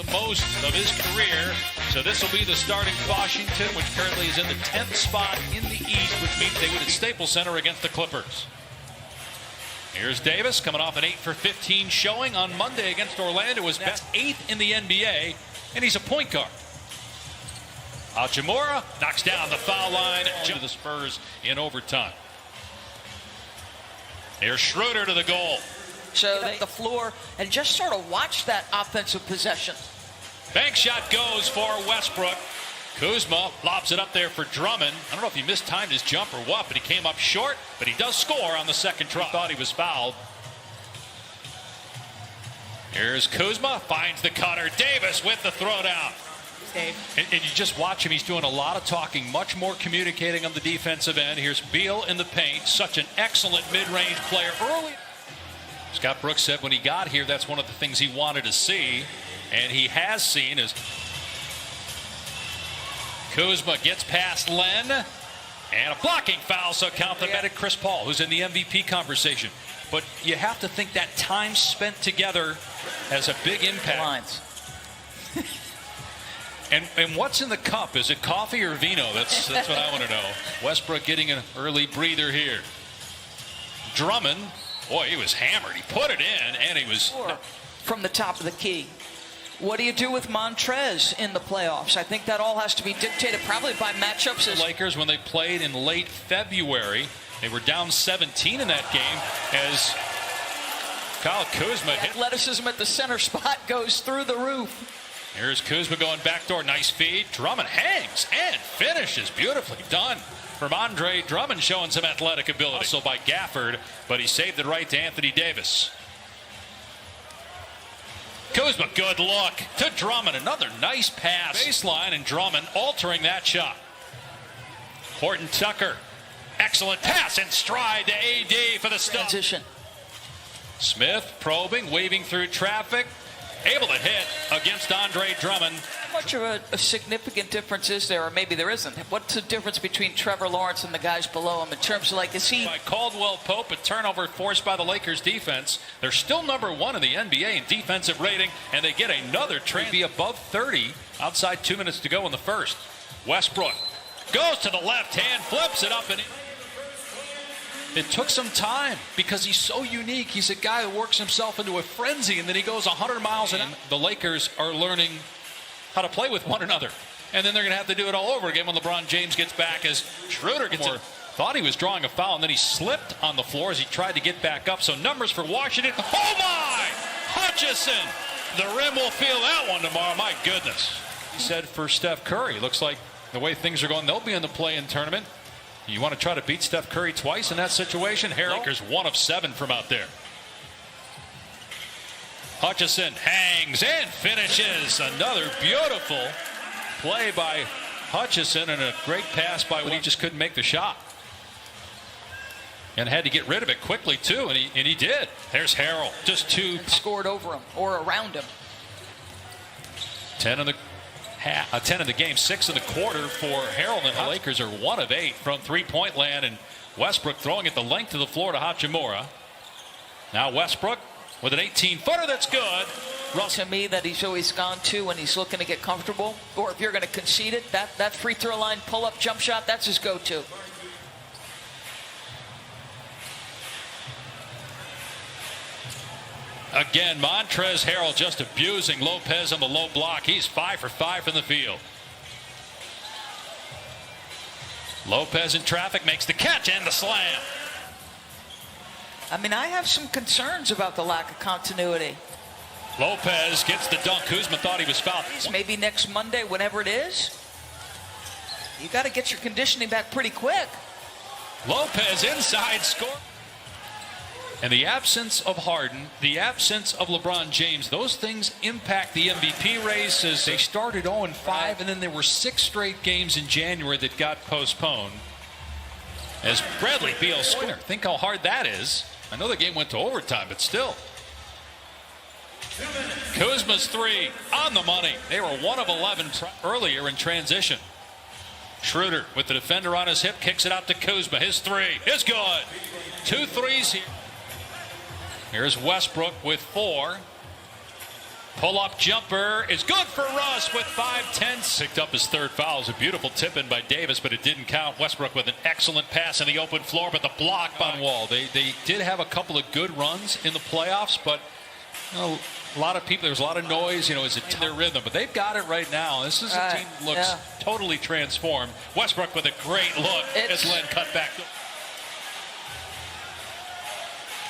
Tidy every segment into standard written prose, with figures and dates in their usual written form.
the most of his career. So this will be the starting Washington, which currently is in the 10th spot in the East, which means they win at Staples Center against the Clippers. Here's Davis coming off an 8 for 15 showing on Monday against Orlando. Was best 8th in the NBA, and he's a point guard. Hachimura knocks down the foul line to the Spurs in overtime. Here's Schroeder to the goal. So the floor and just sort of watch that offensive possession. Bank shot goes for Westbrook. Kuzma lobs it up there for Drummond. I don't know if he mistimed his jump or what, but he came up short. But he does score on the second try. Thought he was fouled. Here's Kuzma, finds the cutter. Davis with the throwdown. And you just watch him. He's doing a lot of talking, much more communicating on the defensive end. Here's Beal in the paint. Such an excellent mid-range player early. Scott Brooks said when he got here, that's one of the things he wanted to see. And he has seen as Kuzma gets past Len. And a blocking foul, so count the added Chris Paul, who's in the MVP conversation. But you have to think that time spent together has a big impact. Lines. And what's in the cup? Is it coffee or vino? That's what I want to know. Westbrook getting an early breather here. Drummond, boy, he was hammered. He put it in, and he was from the top of the key. What do you do with Montrez in the playoffs? I think that all has to be dictated probably by matchups. The Lakers, when they played in late February, they were down 17 in that game as Kyle Kuzma hit. Athleticism at the center spot goes through the roof. Here's Kuzma going backdoor. Nice feed. Drummond hangs and finishes. Beautifully done from Andre Drummond, showing some athletic ability. Also by Gafford, but he saved it right to Anthony Davis. Kuzma, good look to Drummond. Another nice pass. Baseline, and Drummond altering that shot. Horton Tucker. Excellent pass and stride to AD for the stop. Transition. Smith probing, waving through traffic. Able to hit against Andre Drummond. How much of a significant difference is there, or maybe there isn't? What's the difference between Trevor Lawrence and the guys below him in terms of, like, is he... By Caldwell Pope, a turnover forced by the Lakers defense. They're still number 1 in the NBA in defensive rating, and they get another trade. Be above 30 outside 2 minutes to go in the first. Westbrook goes to the left hand, flips it up and in. It took some time because he's so unique. He's a guy who works himself into a frenzy, and then he goes 100 miles an hour. The Lakers are learning how to play with one another, and then they're going to have to do it all over again when LeBron James gets back, as Schroeder gets it. Thought he was drawing a foul, and then he slipped on the floor as he tried to get back up. So numbers for Washington. Oh, my! Hutchison! The rim will feel that one tomorrow. My goodness. He said for Steph Curry, looks like the way things are going, they'll be in the play-in tournament. You want to try to beat Steph Curry twice in that situation? Lakers 1 of 7 from out there. Hutchison hangs and finishes. Another beautiful play by Hutchison, and a great pass by when he just couldn't make the shot. And had to get rid of it quickly, too, and he did. There's Harrell. Just 2. Scored over him or around him. 10 in the game, 6 in the quarter for Harrell, and the Lakers are 1 of 8 from three-point land, and Westbrook throwing it the length of the floor to Hachimura. Now Westbrook with an 18-footer that's good. To me, that he's always gone to when he's looking to get comfortable, or if you're going to concede it, that free throw line pull-up jump shot, that's his go-to. Again, Montrezl Harrell just abusing Lopez on the low block. He's 5 for 5 from the field. Lopez in traffic makes the catch and the slam. I mean, I have some concerns about the lack of continuity. Lopez gets the dunk. Kuzma thought he was fouled. Maybe next Monday, whenever it is, you got to get your conditioning back pretty quick. Lopez inside score. And the absence of Harden, the absence of LeBron James, those things impact the MVP race, as they started 0-5, and then there were 6 straight games in January that got postponed. As Bradley Beal scored. Think how hard that is. I know the game went to overtime, but still. Kuzma's 3 on the money. They were 1 of 11 earlier in transition. Schroeder with the defender on his hip, kicks it out to Kuzma. His 3 is good. 2 threes here. Here's Westbrook with 4. Pull-up jumper is good for Russ with 5-10. Picked up his third foul. It was a beautiful tip-in by Davis, but it didn't count. Westbrook with an excellent pass in the open floor, but the block on Wall. They did have a couple of good runs in the playoffs, but a lot of people, there's a lot of noise, is it their rhythm, but they've got it right now. This is a team that looks totally transformed. Westbrook with a great look as Len cut back.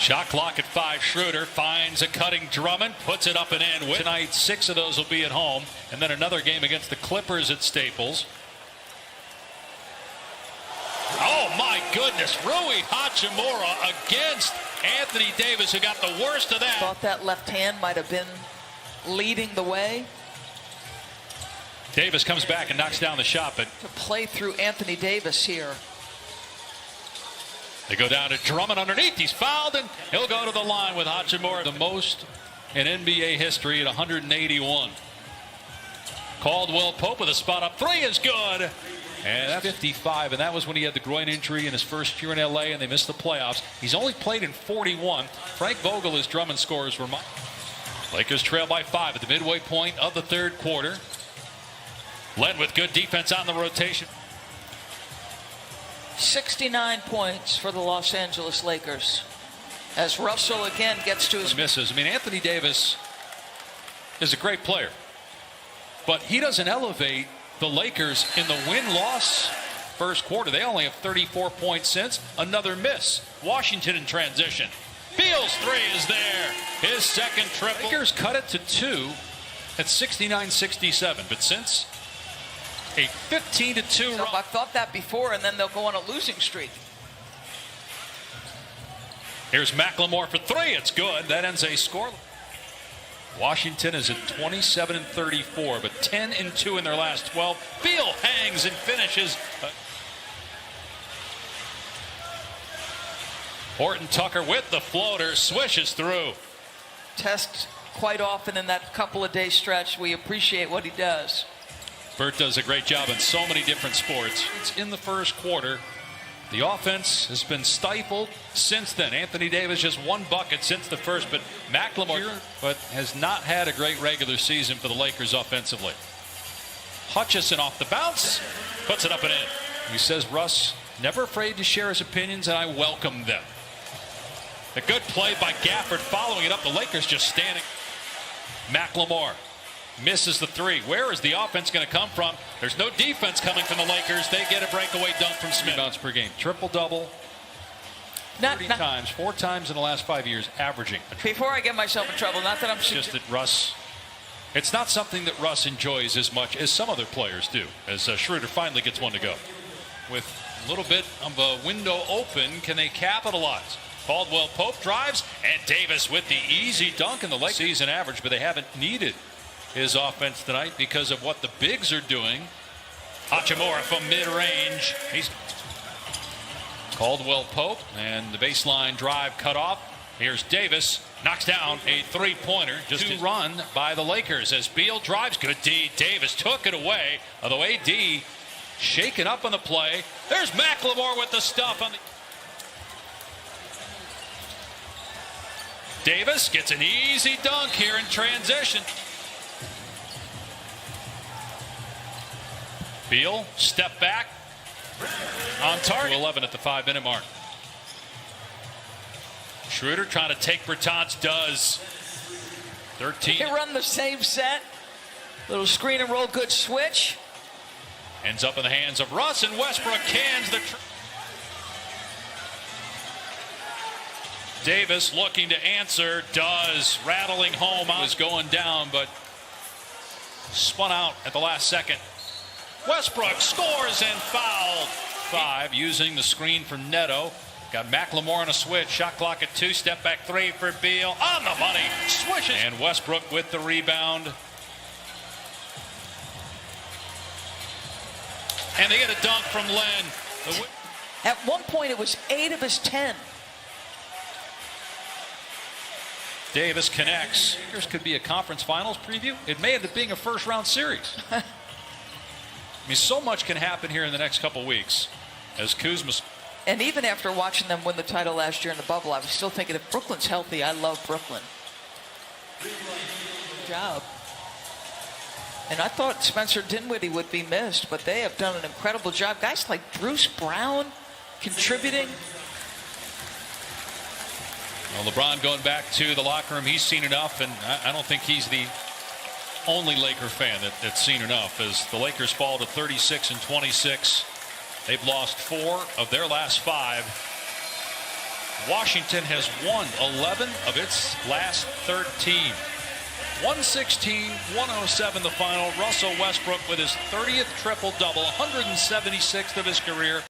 Shot clock at 5. Schroeder finds a cutting Drummond, puts it up and in. Tonight, 6 of those will be at home, and then another game against the Clippers at Staples. Oh my goodness, Rui Hachimura against Anthony Davis, who got the worst of that. Thought that left hand might have been leading the way. Davis comes back and knocks down the shot, but to play through Anthony Davis here. They go down to Drummond underneath. He's fouled, and he'll go to the line with Hachimura. The most in NBA history at 181. Caldwell Pope with a spot up 3 is good. And that's 55, and that was when he had the groin injury in his first year in LA, and they missed the playoffs. He's only played in 41. Frank Vogel, his Drummond scores were. Lakers trail by 5 at the midway point of the third quarter. Len with good defense on the rotation. 69 points for the Los Angeles Lakers as Russell again gets to his misses. I mean, Anthony Davis is a great player, but he doesn't elevate the Lakers in the win-loss first quarter. They only have 34 points since. Another miss. Washington in transition. Beal's 3 is there. His second triple. Lakers cut it to 2 at 69-67, but since a 15-2 run. I've thought that before, and then they'll go on a losing streak. Here's McLemore for 3. It's good. That ends a score. Washington is at 27-34, but 10-2 in their last 12. Beal hangs and finishes. Horton Tucker with the floater, swishes through. Test quite often in that couple of day stretch. We appreciate what he does. Bert does a great job in so many different sports. It's in the first quarter. The offense has been stifled since then. Anthony Davis just 1 bucket since the first, but McLemore has not had a great regular season for the Lakers offensively. Hutchison off the bounce, puts it up and in. He says Russ never afraid to share his opinions, and I welcome them. A good play by Gafford following it up. The Lakers just standing. McLemore misses the 3. Where is the offense going to come from? There's no defense coming from the Lakers. They get a breakaway dunk from Smith. Rebounds per game. Triple-double. 30 times. 4 times in the last 5 years, averaging. Before I get myself in trouble, not that I'm just that Russ. It's not something that Russ enjoys as much as some other players do. As Schroeder finally gets one to go. With a little bit of a window open, can they capitalize? Caldwell Pope drives, and Davis with the easy dunk in the late season average, but they haven't needed his offense tonight because of what the bigs are doing. Hachimura from mid-range. He's Caldwell Pope, and the baseline drive cut off. Here's Davis, knocks down a 3-pointer. Just a run by the Lakers as Beal drives. Good D. Davis took it away. Although AD shaken up on the play. There's McLemore with the stuff on the. Davis gets an easy dunk here in transition. Beal, step back on target. 11 at the 5-minute mark. Schroeder trying to take Bertans, does. 13. They run the same set. Little screen and roll, good switch. Ends up in the hands of Russ, and Westbrook cans the. Davis looking to answer, does. Rattling home. Was going down, but spun out at the last second. Westbrook scores and fouled. 5 using the screen from Neto. Got McLemore on a switch. Shot clock at 2. Step back 3 for Beal. On the money. Swishes. And Westbrook with the rebound. And they get a dunk from Len. At one point, it was 8 of his 10. Davis connects. Lakers could be a conference finals preview. It may end up being a first-round series. I mean, so much can happen here in the next couple weeks as Kuzma. And even after watching them win the title last year in the bubble, I was still thinking if Brooklyn's healthy, I love Brooklyn. job. And I thought Spencer Dinwiddie would be missed, but they have done an incredible job. Guys like Bruce Brown contributing. Well, LeBron going back to the locker room, he's seen enough, and I don't think he's the only Laker fan that's seen enough. As the Lakers fall to 36-26, they've lost 4 of their last 5. Washington has won 11 of its last 13. 116-107 the final. Russell Westbrook with his 30th triple-double, 176th of his career.